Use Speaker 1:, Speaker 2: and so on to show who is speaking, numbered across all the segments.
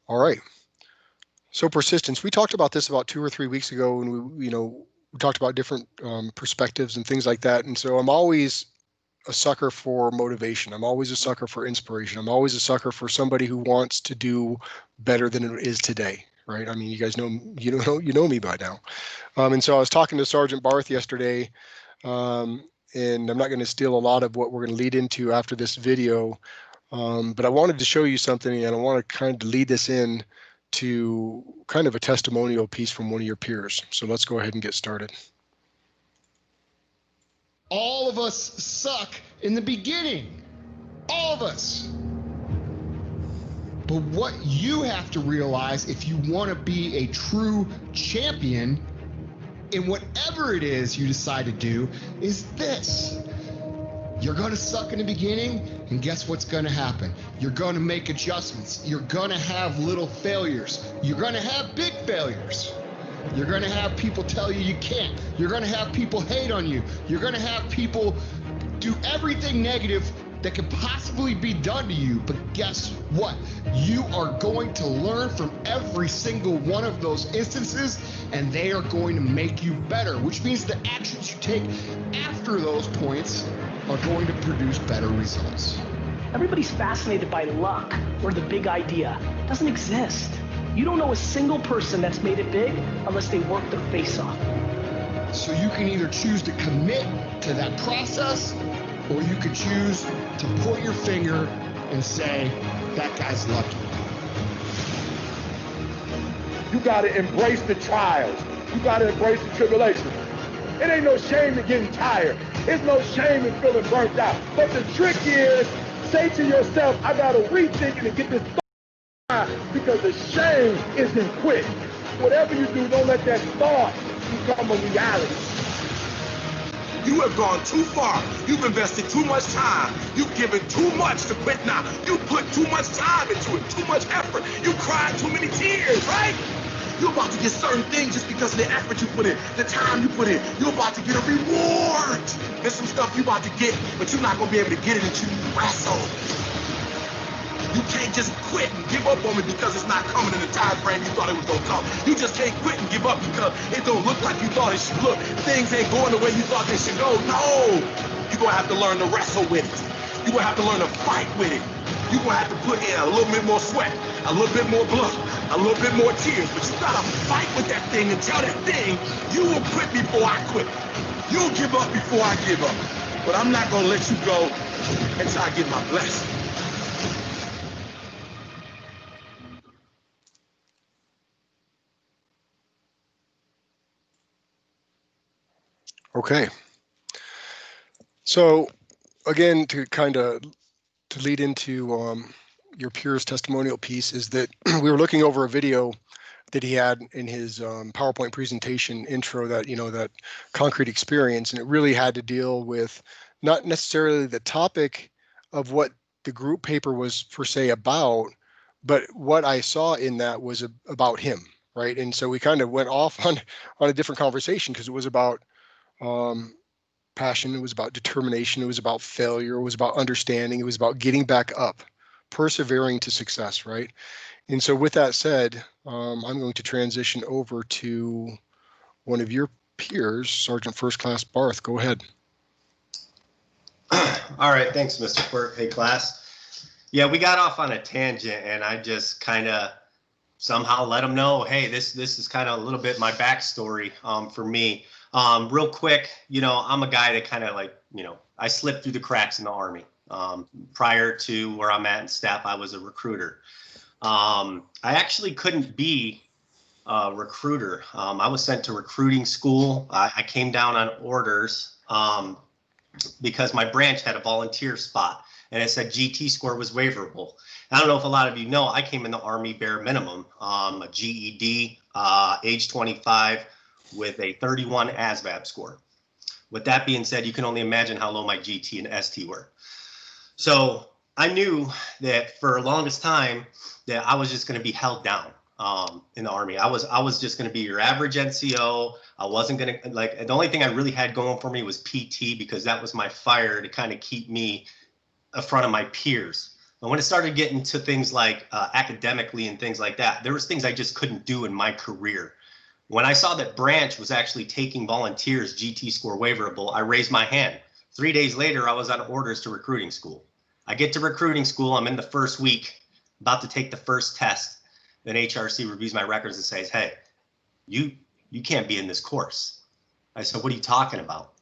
Speaker 1: All right. So persistence, we talked about this about 2 or 3 weeks ago, and we talked about different perspectives and things like that. And so I'm always a sucker for motivation. I'm always a sucker for inspiration. I'm always a sucker for somebody who wants to do better than it is today, right? I mean, you guys know me by now. And so I was talking to Sergeant Barth yesterday, and I'm not going to steal a lot of what we're going to lead into after this video, but I wanted to show you something, and I want to kind of lead this in to kind of a testimonial piece from one of your peers. So let's go ahead and get started.
Speaker 2: All of us suck in the beginning. All of us. But what you have to realize if you want to be a true champion in whatever it is you decide to do is this. You're going to suck in the beginning, and guess what's going to happen? You're going to make adjustments. You're going to have little failures. You're going to have big failures. You're going to have people tell you you can't. You're going to have people hate on you. You're going to have people do everything negative that could possibly be done to you. But guess what? You are going to learn from every single one of those instances, and they are going to make you better, which means the actions you take after those points are going to produce better results.
Speaker 3: Everybody's fascinated by luck or the big idea. It doesn't exist. You don't know a single person that's made it big unless they work their face off.
Speaker 2: So you can either choose to commit to that process, or you could choose to point your finger and say, that guy's lucky.
Speaker 4: You gotta embrace the trials. You gotta embrace the tribulations. It ain't no shame in getting tired. It's no shame in feeling burnt out. But the trick is, say to yourself, I gotta rethink it and get this because the shame isn't quit. Whatever you do, don't let that thought become a reality.
Speaker 5: You have gone too far. You've invested too much time. You've given too much to quit now. You put too much time into it, too much effort. You cried too many tears, right? You're about to get certain things just because of the effort you put in, the time you put in. You're about to get a reward. There's some stuff you're about to get, but you're not going to be able to get it until you wrestle. You can't just quit and give up on it because it's not coming in the time frame you thought it was going to come. You just can't quit and give up because it don't look like you thought it should look. Things ain't going the way you thought they should go. No! You're going to have to learn to wrestle with it. You're going to have to learn to fight with it. You're going to have to put in a little bit more sweat, a little bit more blood, a little bit more tears. But you got to fight with that thing and tell that thing, you will quit before I quit. You'll give up before I give up. But I'm not going to let you go until I get my blessing.
Speaker 1: Okay. So again, to lead into your peer's testimonial piece is that we were looking over a video that he had in his PowerPoint presentation intro, that concrete experience, and it really had to deal with not necessarily the topic of what the group paper was per se about, but what I saw in that was about him, right? And so we kind of went off on a different conversation because it was about passion, it was about determination, it was about failure, it was about understanding, it was about getting back up, persevering to success, right? And so with that said, I'm going to transition over to one of your peers, Sergeant First Class Barth. Go ahead.
Speaker 6: All right, thanks, Mr. Quirk. Hey, class. Yeah, we got off on a tangent, and I just kind of somehow let them know, hey, this is kind of a little bit my backstory for me. Real quick, I'm a guy that kind of I slipped through the cracks in the Army. Prior to where I'm at in staff, I was a recruiter. I actually couldn't be a recruiter. I was sent to recruiting school. I came down on orders because my branch had a volunteer spot, and it said GT score was waiverable. I don't know if a lot of you know, I came in the Army bare minimum, a GED, age 25, with a 31 ASVAB score. With that being said, you can only imagine how low my GT and ST were. So I knew that for the longest time that I was just going to be held down in the Army. I was just going to be your average NCO. I wasn't going to, the only thing I really had going for me was PT, because that was my fire to kind of keep me in front of my peers. But when it started getting to things like academically and things like that, there was things I just couldn't do in my career. When I saw that Branch was actually taking volunteers GT score waiverable, I raised my hand. 3 days later, I was on orders to recruiting school. I get to recruiting school. I'm in the first week, about to take the first test. Then HRC reviews my records and says, hey, you can't be in this course. I said, what are you talking about?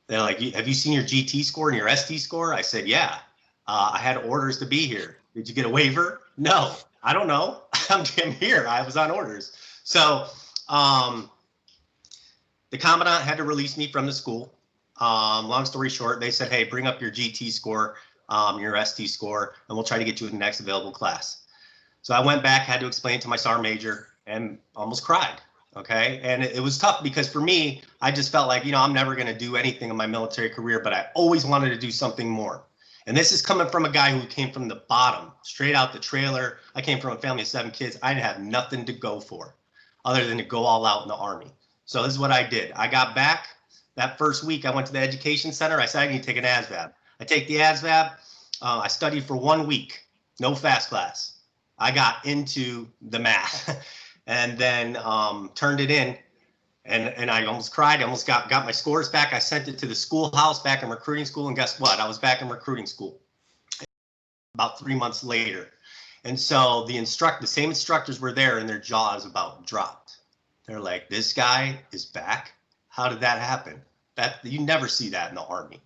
Speaker 6: They're like, have you seen your GT score and your ST score? I said, yeah. I had orders to be here. Did you get a waiver? No, I don't know. I'm here. I was on orders. So the commandant had to release me from the school. Long story short, they said, hey, bring up your GT score, your ST score, and we'll try to get you in the next available class. So I went back, had to explain it to my SAR major, and almost cried. Okay. And it was tough because for me, I just felt like, I'm never going to do anything in my military career, but I always wanted to do something more. And this is coming from a guy who came from the bottom, straight out the trailer. I came from a family of 7 kids. I didn't have nothing to go for other than to go all out in the Army. So this is what I did. I got back that first week. I went to the education center. I said, I need to take an ASVAB. I take the ASVAB. I studied for 1 week, no fast class. I got into the math and then turned it in. And I almost cried. I almost got my scores back. I sent it to the schoolhouse back in recruiting school. And guess what? I was back in recruiting school about 3 months later. And so the same instructors were there and their jaws about dropped. They're like, this guy is back. How did that happen? You never see that in the Army,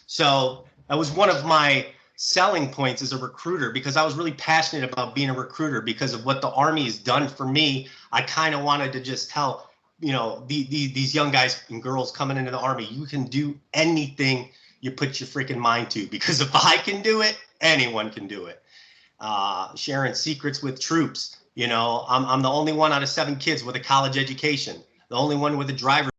Speaker 6: So that was one of my selling points as a recruiter, because I was really passionate about being a recruiter because of what the Army has done for me. I kind of wanted to just tell these young guys and girls coming into the Army, you can do anything you put your freaking mind to, because if I can do it, anyone can do it. Sharing secrets with troops. I'm the only one out of 7 kids with a college education, the only one with a driver,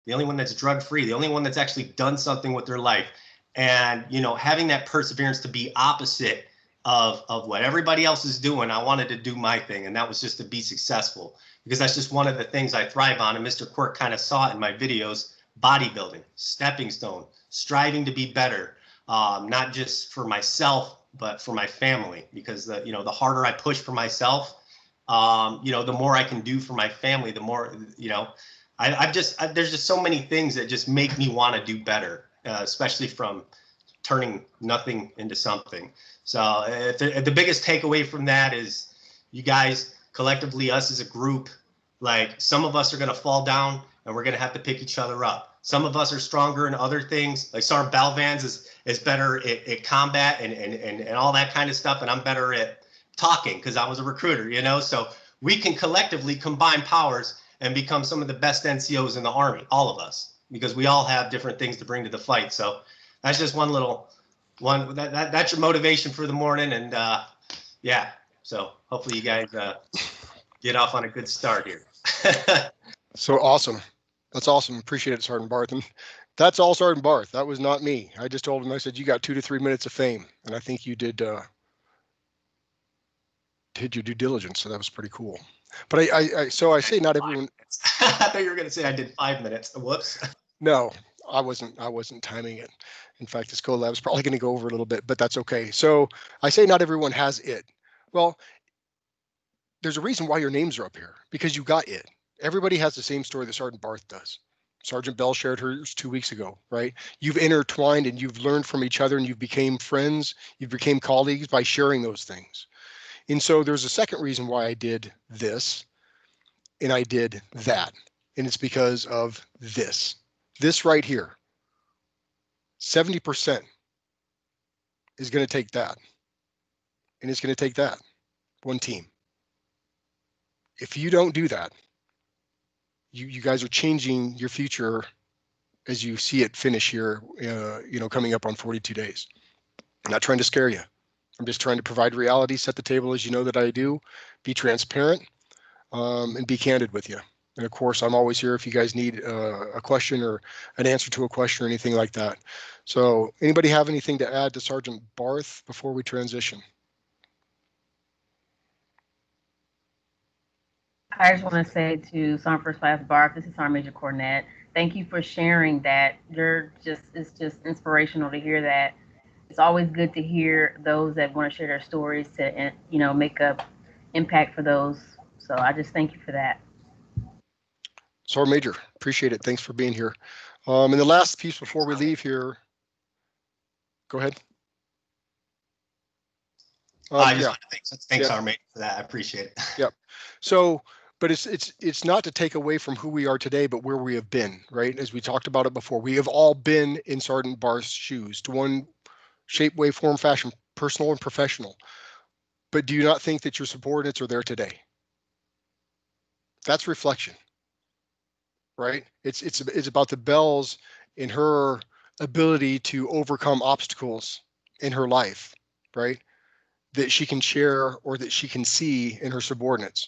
Speaker 6: the only one that's drug free, the only one that's actually done something with their life. And, having that perseverance to be opposite of what everybody else is doing, I wanted to do my thing. And that was just to be successful, because that's just one of the things I thrive on. And Mr. Quirk kind of saw it in my videos: bodybuilding, stepping stone, striving to be better, not just for myself, but for my family, because the harder I push for myself, the more I can do for my family, the more, there's just so many things that just make me want to do better, especially from turning nothing into something. So if the biggest takeaway from that is, you guys collectively, us as a group, like, some of us are going to fall down and we're going to have to pick each other up. Some of us are stronger in other things. Like Sergeant Balvans is better at combat and all that kind of stuff. And I'm better at talking because I was a recruiter, so we can collectively combine powers and become some of the best NCOs in the Army, all of us, because we all have different things to bring to the fight. So that's just one that's your motivation for the morning. And yeah, so hopefully you guys get off on a good start here.
Speaker 1: So awesome. That's awesome. Appreciate it, Sergeant Barth. And that's all Sergeant Barth. That was not me. I just told him, I said, you got 2 to 3 minutes of fame. And I think you did your due diligence. So that was pretty cool. But I say not everyone.
Speaker 6: I thought you were going to say I did 5 minutes. Whoops.
Speaker 1: No, I wasn't timing it. In fact, this collab is probably going to go over a little bit, but that's okay. So I say not everyone has it. Well, there's a reason why your names are up here, because you got it. Everybody has the same story that Sergeant Barth does. Sergeant Bell shared hers 2 weeks ago, right? You've intertwined and you've learned from each other and you've became friends, you became colleagues by sharing those things. And so there's a second reason why I did this and I did that. And it's because of this right here. 70% is going to take that. And it's going to take that. One team. If you don't do that, you guys are changing your future as you see it finish here, coming up on 42 days. I'm not trying to scare you. I'm just trying to provide reality, set the table as you know that I do, be transparent, and be candid with you. And of course, I'm always here if you guys need a question or an answer to a question or anything like that. So anybody have anything to add to Sergeant Barth before we transition?
Speaker 7: I just want to say to Sergeant First Class Barth, this is Sergeant Major Cornett. Thank you for sharing that. It's just inspirational to hear that it's always good to hear those that want to share their stories to, make a impact for those. So I just thank you for that.
Speaker 1: Sergeant Major, appreciate it. Thanks for being here. And the last piece before we leave here, go ahead.
Speaker 6: I just want to thanks Sergeant Major for that. I appreciate it.
Speaker 1: Yep. So, but it's not to take away from who we are today, but where we have been, right? As we talked about it before, we have all been in Sergeant Barth's shoes to one shape, way, form, fashion, personal and professional. But do you not think that your subordinates are there today? That's reflection, right? It's about the bells in her ability to overcome obstacles in her life, right? That she can share or that she can see in her subordinates.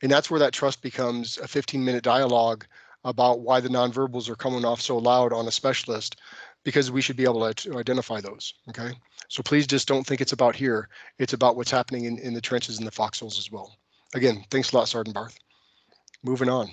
Speaker 1: And that's where that trust becomes a 15-minute dialogue about why the nonverbals are coming off so loud on a specialist, because we should be able to identify those, okay? So please just don't think it's about here. It's about what's happening in the trenches and the foxholes as well. Again, thanks a lot, Sergeant Barth. Moving on.